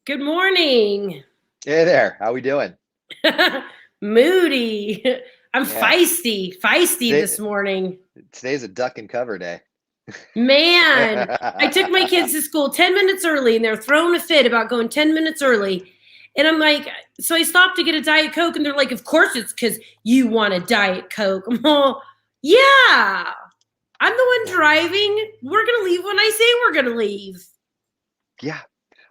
Good morning. Hey there, how we doing? Moody. I'm Yeah, feisty today this morning. today's a duck and cover day. Man, I took my kids to school 10 minutes early and they're throwing a fit about going 10 minutes early. And I'm like, so I stopped to get a Diet Coke and they're like, of course it's because you want a Diet Coke. I'm all, yeah, I'm the one driving. We're going to leave when I say we're going to leave. Yeah,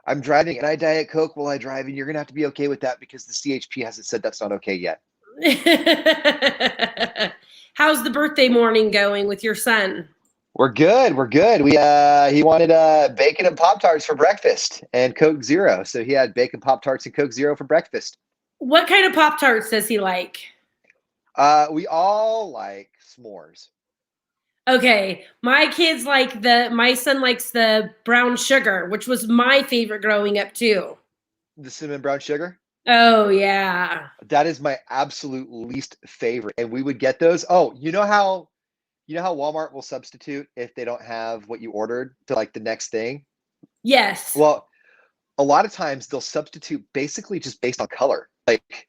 I'm driving and I Diet Coke while I drive, and you're gonna have to be okay with that because the CHP hasn't said that's not okay yet. How's the birthday morning going with your son? We're good. We're good. He wanted bacon and Pop Tarts for breakfast and Coke Zero, so he had bacon Pop Tarts and Coke Zero for breakfast. What kind of Pop Tarts does he like? We all like s'mores. Okay, my son likes the brown sugar, which was my favorite growing up too. The cinnamon brown sugar. Oh yeah. That is my absolute least favorite, and we would get those. Oh, you know how Walmart will substitute if they don't have what you ordered to like the next thing? Yes. Well, a lot of times they'll substitute basically just based on color. Like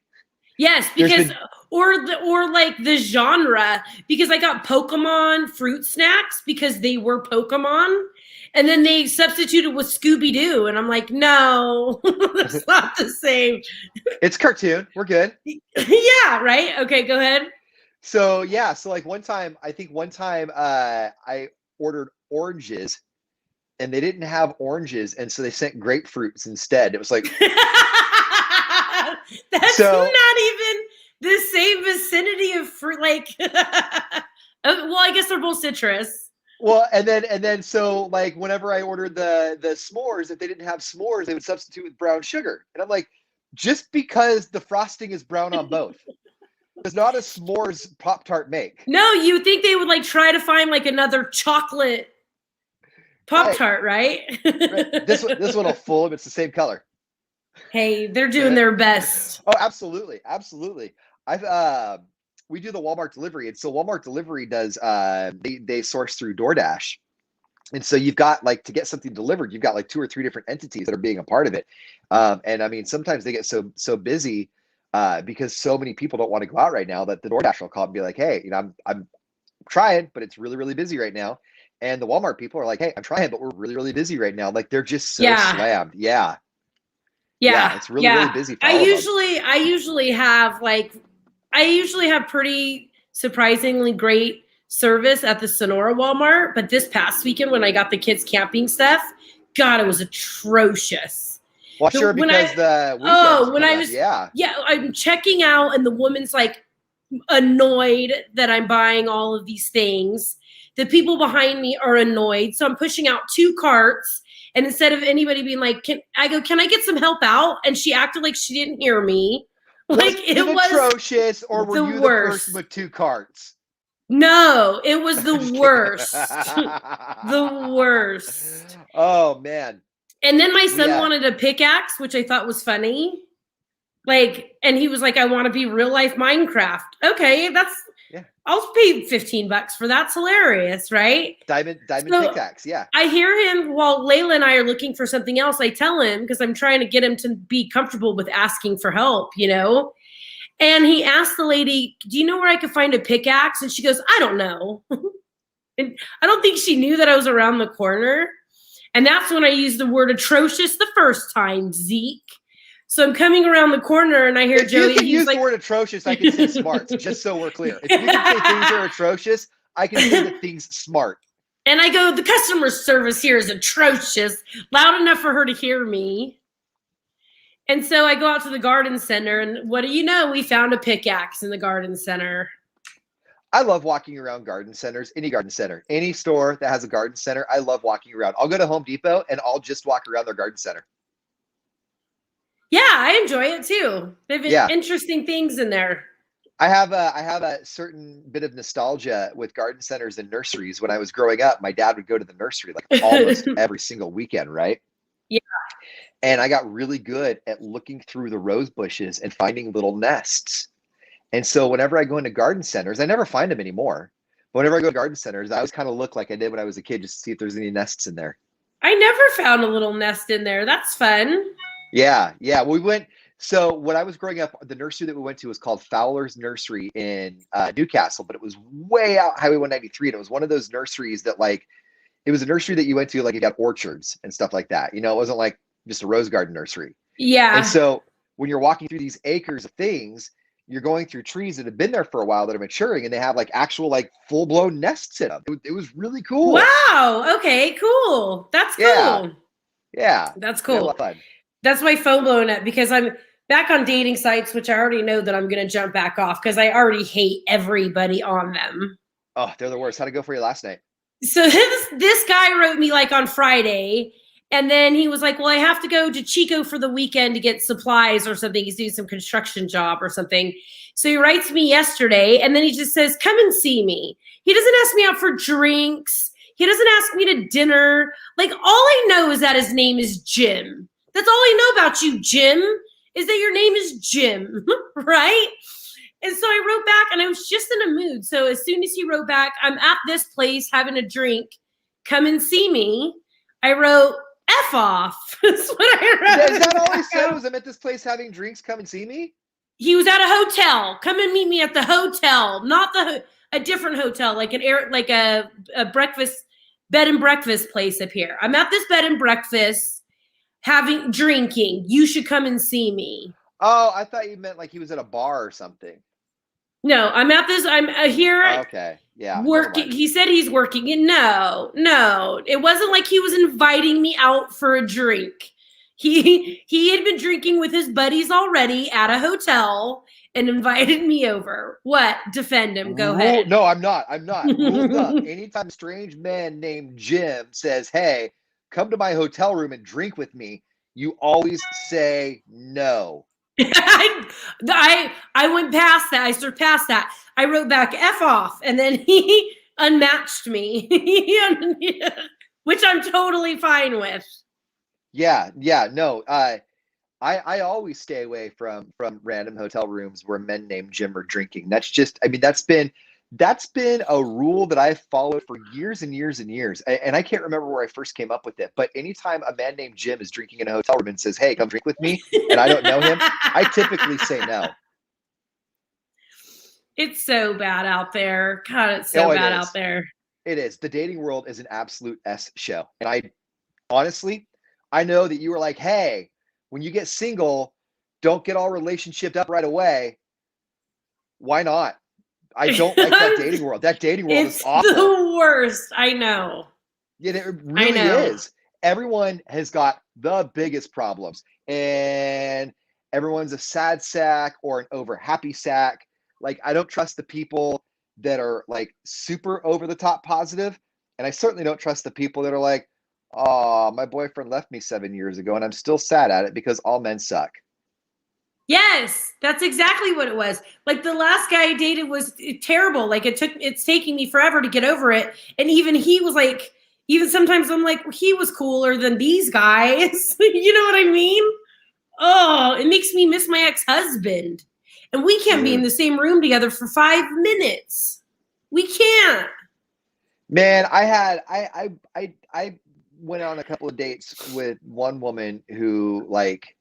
Yes, there's because been or like the genre, because I got Pokemon fruit snacks because they were Pokemon, and then they substituted with Scooby Doo, and I'm like, no, that's not the same. it's cartoon. We're good. Yeah, right. Okay, go ahead. So yeah, so like one time I ordered oranges and they didn't have oranges, and so they sent grapefruits instead. It was like That's so not even the same vicinity of fruit. Like, well, I guess they're both citrus. well, and then so like whenever I ordered the s'mores, if they didn't have s'mores, they would substitute with brown sugar. And I'm like, just because the frosting is brown on both does not a s'mores Pop Tart make. No, you think they would like try to find like another chocolate Pop Right, Tart, right? right. This one will fool them. It's the same color. Hey, they're doing their best. Oh, absolutely, absolutely. I've we do the Walmart delivery, and so Walmart delivery does they source through DoorDash, and so you've got like to get something delivered, you've got like two or three different entities that are being a part of it, and I mean sometimes they get so busy because so many people don't want to go out right now that the DoorDash will call and be like, hey, I'm trying, but it's really busy right now, and the Walmart people are like, hey, I'm trying, but we're really busy right now. Like they're just so Yeah. slammed. Yeah, yeah, Yeah. it's really Yeah. busy for I all of them. usually I usually have like I usually have pretty surprisingly great service at the Sonora Walmart, but this past weekend when I got the kids camping stuff, God, it was atrocious. Well, The, sure, when because I the weekends oh, are when coming I up. was Yeah. yeah, I'm checking out and the woman's like annoyed that I'm buying all of these things. The people behind me are annoyed. So I'm pushing out two carts. And instead of anybody being like, can I get some help out? And she acted like she didn't hear me. Like Was it it was atrocious, or were the you the person worst. with two carts? No, it was the I'm just kidding. worst. The worst. Oh man. And then my We son wanted a pickaxe, which I thought was funny. Like, and he was like, I want to be real life Minecraft. Okay, yeah, I'll pay $15 for that's hilarious, right? diamond So pickaxe. Yeah. I hear him while Layla and I are looking for something else. I tell him because I'm trying to get him to be comfortable with asking for help, you know? And he asked the lady, do you know where I could find a pickaxe? And she goes, I don't know. And I don't think she knew that I was around the corner. And that's when I used the word atrocious the first time, Zeke. So I'm coming around the corner and I hear If you Joey. can He's use like, the word atrocious, I can say smart, just so we're clear. If you can say things are atrocious, I can say that things smart. and I go, the customer service here is atrocious, loud enough for her to hear me. And so I go out to the garden center, and what do you know? We found a pickaxe in the garden center. I love walking around garden centers, any garden center, any store that has a garden center. I love walking around. I'll go to Home Depot and I'll just walk around their garden center. Yeah, I enjoy it too. They have Yeah. interesting things in there. I have a certain bit of nostalgia with garden centers and nurseries. When I was growing up, my dad would go to the nursery like almost every single weekend, right? Yeah. And I got really good at looking through the rose bushes and finding little nests. And so whenever I go into garden centers, I never find them anymore. But whenever I go to garden centers, I always kind of look like I did when I was a kid, just to see if there's any nests in there. I never found a little nest in there. That's fun. Yeah, yeah. We went. So when I was growing up, the nursery that we went to was called Fowler's Nursery in Newcastle, but it was way out Highway 193, and it was one of those nurseries that like it was a nursery that you went to like you got orchards and stuff like that. You know, it wasn't like just a rose garden nursery. And Yeah. so when you're walking through these acres of things, you're going through trees that have been there for a while that are maturing, and they have like actual like full blown nests in them. It was really cool. Wow. Okay, cool. That's Yeah, cool. yeah. That's We had a lot cool. of fun. That's my phone blowing up because I'm back on dating sites, which I already know that I'm going to jump back off because I already hate everybody on them. Oh, they're the worst. How'd it go for you last night? So this guy wrote me like on Friday, and then he was like, well, I have to go to Chico for the weekend to get supplies or something. He's doing some construction job or something. So he writes me yesterday, and then he just says, come and see me. He doesn't ask me out for drinks. He doesn't ask me to dinner. Like, all I know is that his name is Jim. That's all I know about you, Jim, is that your name is Jim, right? And so I wrote back, and I was just in a mood. So as soon as he wrote back, I'm at this place having a drink. Come and see me. I wrote, F off. That's what I wrote. Is that all he said? Was I'm at this place having drinks? Come and see me. He was at a hotel. Come and meet me at the hotel, not a different hotel, like a breakfast bed and breakfast place up here. I'm at this bed and breakfast having drinking. You should come and see me. Oh, I thought you meant like he was at a bar or something. No, I'm at this. I'm here. Oh, okay. Yeah. Working. He said he's working. And no, it wasn't like he was inviting me out for a drink. He had been drinking with his buddies already at a hotel and invited me over. What? Defend him. Go ahead. No, I'm not. Rule of thumb. Anytime a strange man named Jim says, hey, come to my hotel room and drink with me, you always say no. I went past that. I surpassed that. I wrote back F off, and then he unmatched me, which I'm totally fine with. Yeah, no. I always stay away from random hotel rooms where men named Jim are drinking. That's just, I mean, that's been a rule that I've followed for years and years and years. And I can't remember where I first came up with it, but anytime a man named Jim is drinking in a hotel room and says, hey, come drink with me, and I don't know him, I typically say no. It's so bad out there. God, it's so bad out there. It is. The dating world is an absolute S show. And I honestly, I know that you were like, hey, when you get single, don't get all relationshiped up right away. Why not? I don't like that dating world. That dating world is awful. It's the worst. I know. Yeah, it really is. Everyone has got the biggest problems, and everyone's a sad sack or an over happy sack. Like, I don't trust the people that are like super over the top positive, and I certainly don't trust the people that are like, oh, my boyfriend left me 7 years ago and I'm still sad at it because all men suck. Yes, that's exactly what it was. Like, the last guy I dated was terrible. Like, it's taking me forever to get over it. And even he was like, even sometimes I'm like, he was cooler than these guys. You know what I mean? Oh, it makes me miss my ex-husband. And we can't be in the same room together for 5 minutes. We can't. Man, I went on a couple of dates with one woman who, like,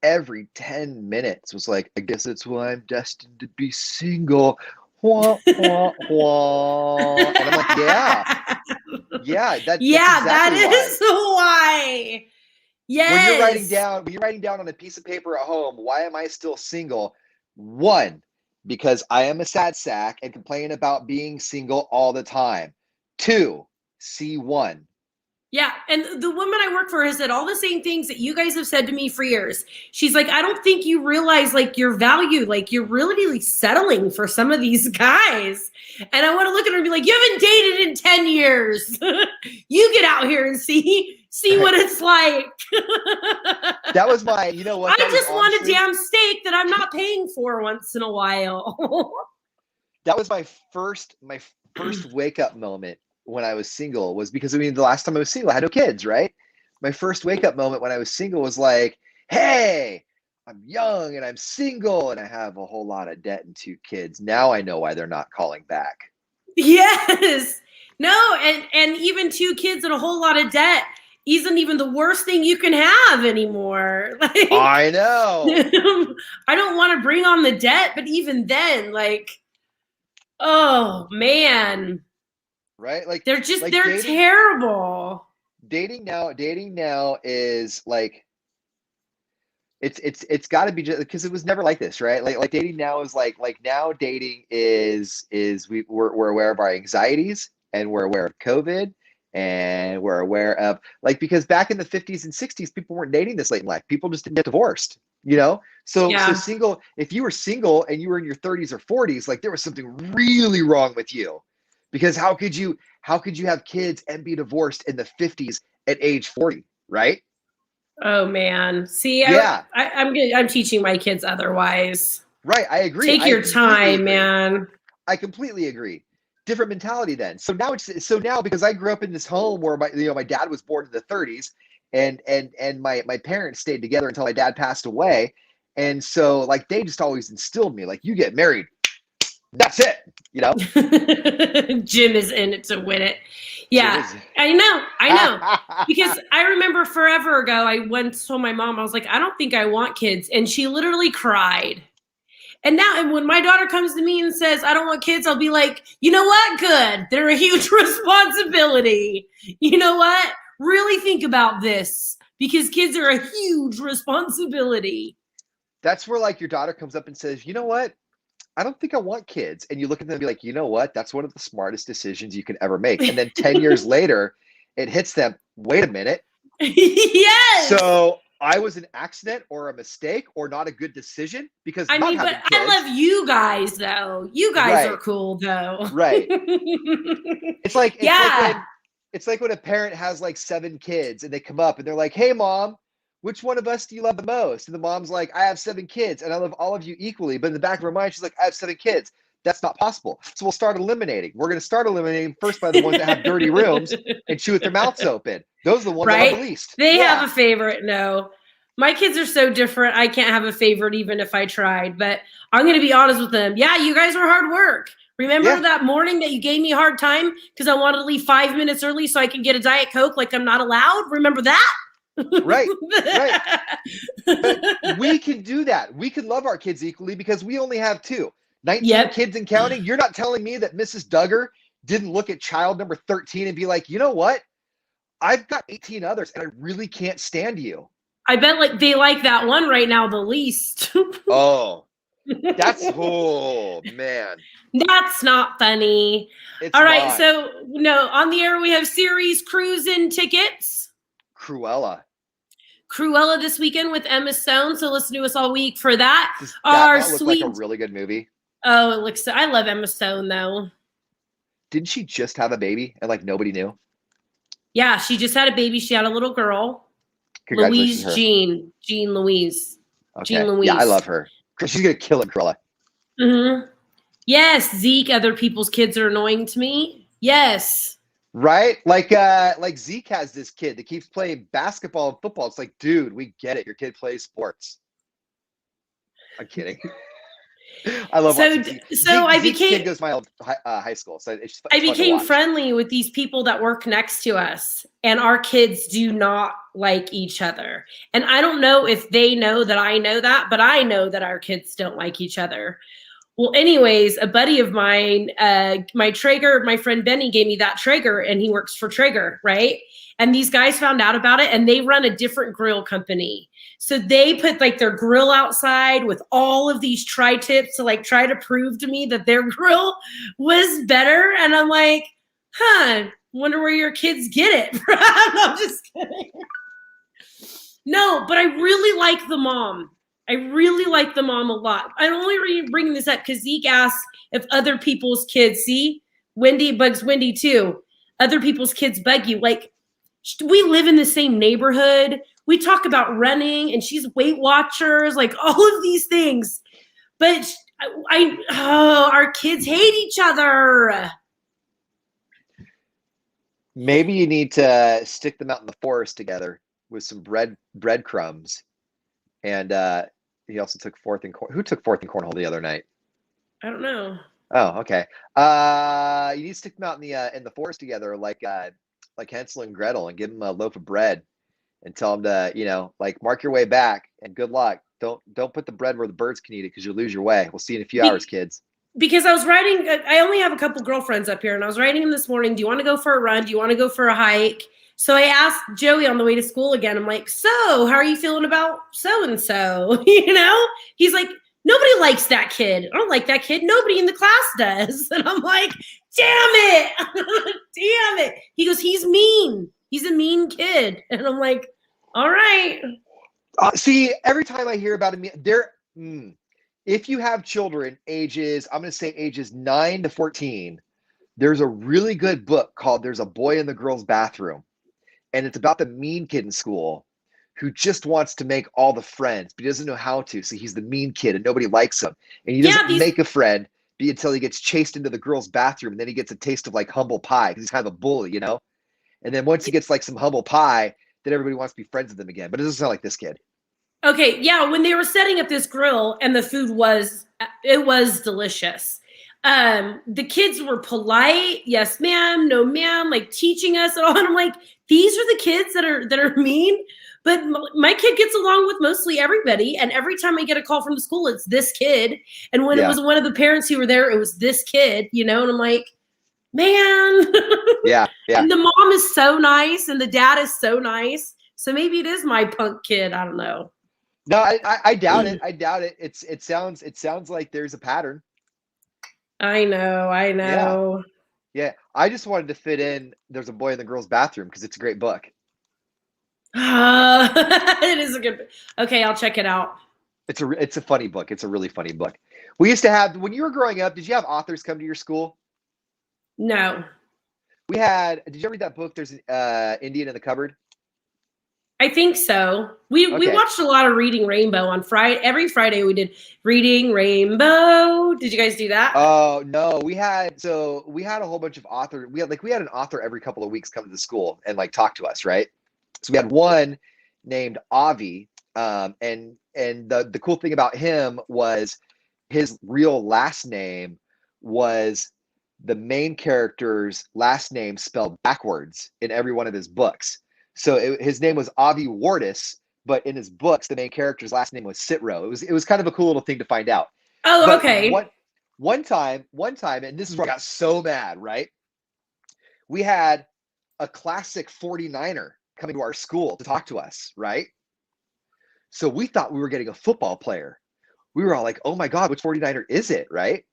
every 10 minutes was like, I guess that's why I'm destined to be single. Wah, wah, wah. And I'm like, that's exactly that is why. Yes. When you're writing down on a piece of paper at home, why am I still single? 1, because I am a sad sack and complain about being single all the time. 2, C1. Yeah, and the woman I work for has said all the same things that you guys have said to me for years. She's like, I don't think you realize like your value, like you're really settling for some of these guys. And I want to look at her and be like, you haven't dated in 10 years. You get out here and see what it's like. That was my, you know what? I just want a damn steak that I'm not paying for once in a while. That was my first wake up moment when I was single, was because, I mean, the last time I was single, I had no kids, right? My first wake up moment when I was single was like, hey, I'm young and I'm single and I have a whole lot of debt and 2 kids. Now I know why they're not calling back. Yes. No, and even 2 kids and a whole lot of debt. isn't even the worst thing you can have anymore. Like, I know. I don't want to bring on the debt, but even then, like, oh man, Right? Like they're terrible. dating now is like it's got to be just because it was never like this, right? Like dating now is like now dating is we're aware of our anxieties, and we're aware of COVID, and we're aware of, like, because back in the 50s and 60s people weren't dating this late in life. People just didn't get divorced, you know? So Yeah. single, if you were single and you were in your 30s or 40s, like there was something really wrong with you, because how could you have kids and be divorced in the 50s at age 40, right? Oh man. See, Yeah. I'm teaching my kids otherwise. Right, I agree. Take I your completely time, agree. man. I completely agree. Different mentality then. So now because I grew up in this home where my dad was born in the 30s, and my parents stayed together until my dad passed away. And so like they just always instilled me, like, you get married, that's it, you know? Jim is in it to win it. Jim Yeah, is I know. Because I remember forever ago, I once told my mom, I was like, I don't think I want kids. And she literally cried. And when my daughter comes to me and says, I don't want kids, I'll be like, you know what? Good. They're a huge responsibility. You know what? Really think about this, because kids are a huge responsibility. That's where, like, your daughter comes up and says, you know what? I don't think I want kids. And you look at them and be like, you know what? That's one of the smartest decisions you can ever make. And then 10 years later, it hits them. Wait a minute. Yes. So I was an accident or a mistake or not a good decision because I not mean, but having I kids. love you guys, though. You guys are Right. cool, though. Right. It's like it's like Yeah. when it's like when a parent has like 7 kids and they come up and they're like, "Hey mom, which one of us do you love the most?" And the mom's like, "I have 7 kids and I love all of you equally." But in the back of her mind, she's like, "I have 7 kids. That's not possible." So we'll start eliminating. We're going to start eliminating first by the ones that have dirty rooms and chew with their mouths open. Those are the ones I love the Right? least. They have Yeah. a favorite. No. My kids are so different. I can't have a favorite even if I tried. But I'm going to be honest with them. Yeah, you guys were hard work. Remember Yeah. that morning that you gave me a hard time because I wanted to leave 5 minutes early so I could get a Diet Coke like I'm not allowed? Remember that? Right. Right. But we can do that. We can love our kids equally because we only have 2. 19 Yep. kids and counting. You're not telling me that Mrs. Duggar didn't look at child number 13 and be like, you know what? I've got 18 others and I really can't stand you. I bet like they like that one right now the least. Oh, oh man. That's not funny. It's All right, not. so no, on the air we have series cruising tickets. Cruella. Cruella this weekend with Emma Stone. So listen to us all week for that. Does that Our not look like a sweet. really good movie? Oh, it looks. I love Emma Stone though. Didn't she just have a baby and like nobody knew? Yeah, she just had a baby. She had a little girl, Congratulations to Louise her. Jean Louise. Jean Okay. Yeah, I Louise. love her. She's gonna kill it, Cruella. Mm-hmm. Yes, Zeke. Other people's kids are annoying to me. Yes. Right? Like Zeke has this kid that keeps playing basketball and football. It's like, dude, we get it. Your kid plays sports. I'm kidding. I love watching Zeke. Zeke's kid goes to my old high school, so it's I fun to became watch. friendly with these people that work next to us, and our kids do not like each other. And I don't know if they know that I know that, but I know that our kids don't like each other. Well, anyways, a buddy of mine, my Traeger, my friend Benny gave me that Traeger, and he works for Traeger, right? And these guys found out about it, and they run a different grill company. So they put like their grill outside with all of these tri-tips to like try to prove to me that their grill was better. And I'm like, wonder where your kids get it from. I'm just kidding. No, but I really like the mom. I really like the mom a lot. I'm only bringing this up because Zeke asked if other people's kids, see, Wendy bugs Wendy too. Other people's kids bug you. Like, we live in the same neighborhood. We talk about running and she's Weight Watchers, like all of these things. But our kids hate each other. Maybe you need to stick them out in the forest together with some breadcrumbs. And he also took fourth in who took fourth in cornhole the other night? I don't know. Oh, okay. You need to stick them out in the forest together, like like Hansel and Gretel and give them a loaf of bread and tell them to, like mark your way back and good luck. Don't put the bread where the birds can eat it because you'll lose your way. We'll see you in a few hours, kids. Because I was writing, I only have a couple girlfriends up here, and I was writing them this morning. Do you want to go for a run? Do you want to go for a hike? So I asked Joey on the way to school again. I'm like, so how are you feeling about so-and-so? He's like, nobody likes that kid. I don't like that kid. Nobody in the class does. And I'm like, damn it. Damn it. He goes, he's mean. He's a mean kid. And I'm like, all right. See, every time I hear about him, if you have children I'm going to say ages 9 to 14, there's a really good book called There's a Boy in the Girl's Bathroom. And it's about the mean kid in school who just wants to make all the friends, but he doesn't know how to. So he's the mean kid and nobody likes him. And he doesn't make a friend until he gets chased into the girl's bathroom. And then he gets a taste of like humble pie because he's kind of a bully, And then once he gets like some humble pie, then everybody wants to be friends with him again. But it doesn't sound like this kid. Okay, yeah, when they were setting up this grill and the food was delicious. The kids were polite, yes ma'am, no ma'am, like teaching us and all. And I'm like, these are the kids that are mean. But my kid gets along with mostly everybody. And every time I get a call from the school, it's this kid. And when it was one of the parents who were there, it was this kid, And I'm like, man. Yeah. And the mom is so nice and the dad is so nice. So maybe it is my punk kid. I don't know. No, I doubt it. I doubt it. It sounds like there's a pattern. I know. Yeah. I just wanted to fit in There's a Boy in the Girl's Bathroom because it's a great book. It is a good book. Okay, I'll check it out. It's a funny book. It's a really funny book. We used to have, when you were growing up, did you have authors come to your school? No. Did you ever read that book? There's Indian in the Cupboard. I think so. We watched a lot of Reading Rainbow on Friday. Every Friday we did Reading Rainbow. Did you guys do that? Oh no, we had a whole bunch of authors. We had an author every couple of weeks come to the school and like talk to us, right? So we had one named Avi, and the cool thing about him was his real last name was the main character's last name spelled backwards in every one of his books. So his name was Avi Wardis, but in his books, the main character's last name was Sitro. It was kind of a cool little thing to find out. Oh, but okay. One time, and this is where I got so mad, right? We had a classic 49er coming to our school to talk to us, right? So we thought we were getting a football player. We were all like, oh my God, which 49er is it, right?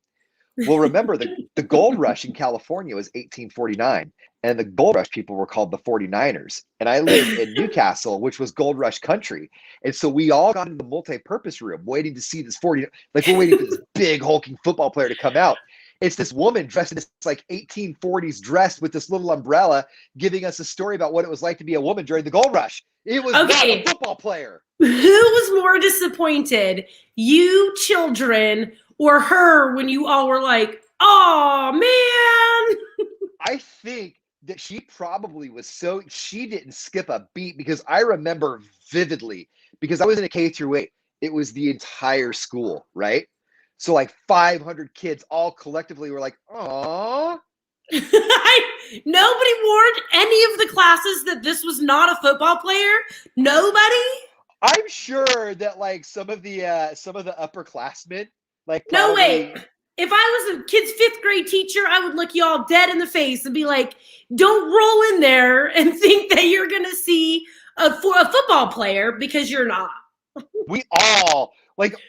Well, remember the gold rush in California was 1849, and the gold rush people were called the 49ers. And I lived in Newcastle, which was gold rush country. And so we all got in the multi-purpose room waiting to see this we're waiting for this big hulking football player to come out. It's this woman dressed in this like 1840s dress with this little umbrella giving us a story about what it was like to be a woman during the gold rush. It was not a football player. Who was more disappointed, you children or her, when you all were like, oh man? I think that she probably she didn't skip a beat, because I remember vividly, because I was in a K through 8, it was the entire school, right? So like 500 kids all collectively were like, "Aw." Nobody warned any of the classes that this was not a football player. Nobody. I'm sure that like some of the upperclassmen, like no way. If I was a kid's 5th grade teacher, I would look you all dead in the face and be like, "Don't roll in there and think that you're gonna see a football player, because you're not."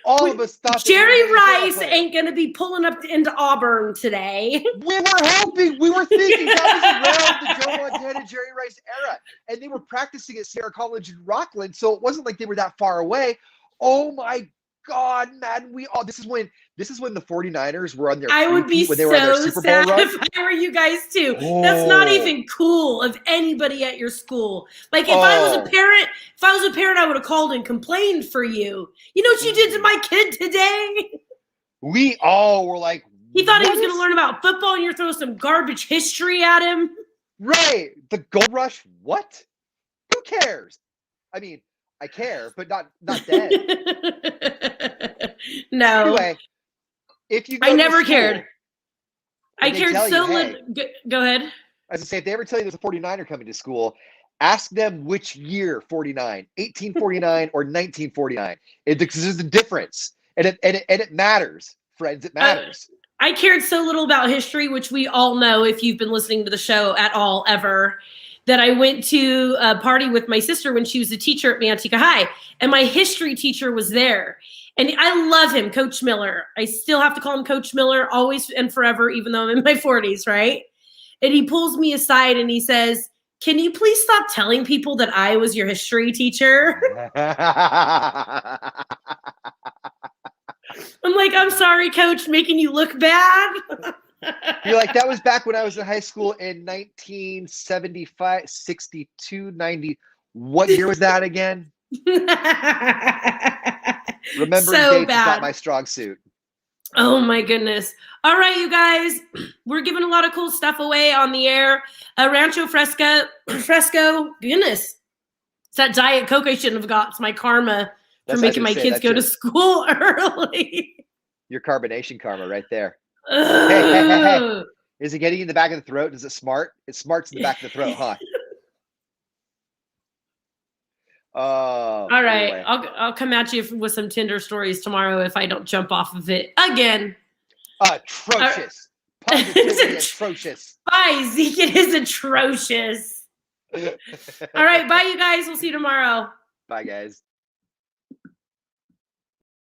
All of us thought Jerry Rice ain't going to be pulling up into Auburn today. We were hoping. We were thinking that was around the Joe Montana, Jerry Rice era. And they were practicing at Sierra College in Rockland, so it wasn't like they were that far away. Oh, my God, Madden. This is when the 49ers were on their I would be when they were on their Super Bowl sad run. if I were you guys too. Oh. That's not even cool of anybody at your school. Like if I was a parent, I would have called and complained for you. You know what you did to my kid today? We all were like, he thought he was going to learn about football, and you're throwing some garbage history at him. Right. The Gold Rush. What? Who cares? I mean, I care, but not then. No. Anyway, if you I never cared. I cared so little. Go ahead. As I say, if they ever tell you there's a 49er coming to school, ask them which year 49, 1849 or 1949. There's a difference. And it matters, friends. It matters. I cared so little about history, which we all know if you've been listening to the show at all ever, that I went to a party with my sister when she was a teacher at Manteca High, and my history teacher was there. And I love him, Coach Miller. I still have to call him Coach Miller always and forever, even though I'm in my 40s, right? And he pulls me aside and he says, "Can you please stop telling people that I was your history teacher?" I'm like, "I'm sorry, Coach, making you look bad." You're like, that was back when I was in high school in 1975, 62, 90. What year was that again? Remembering So dates is bad. not my strong suit. Oh my goodness. All right, you guys, we're giving a lot of cool stuff away on the air. Rancho Fresco, goodness. It's that Diet Coke I shouldn't have got. It's my karma for making my kids go to school early. Your carbonation karma right there. Hey. Is it getting in the back of the throat? Is it smart? It smarts in the back of the throat, huh? All right. Anyway. I'll come at you with some Tinder stories tomorrow if I don't jump off of it again. Atrocious. Positively atrocious. Bye, Zeke. It is atrocious. All right. Bye, you guys. We'll see you tomorrow. Bye, guys.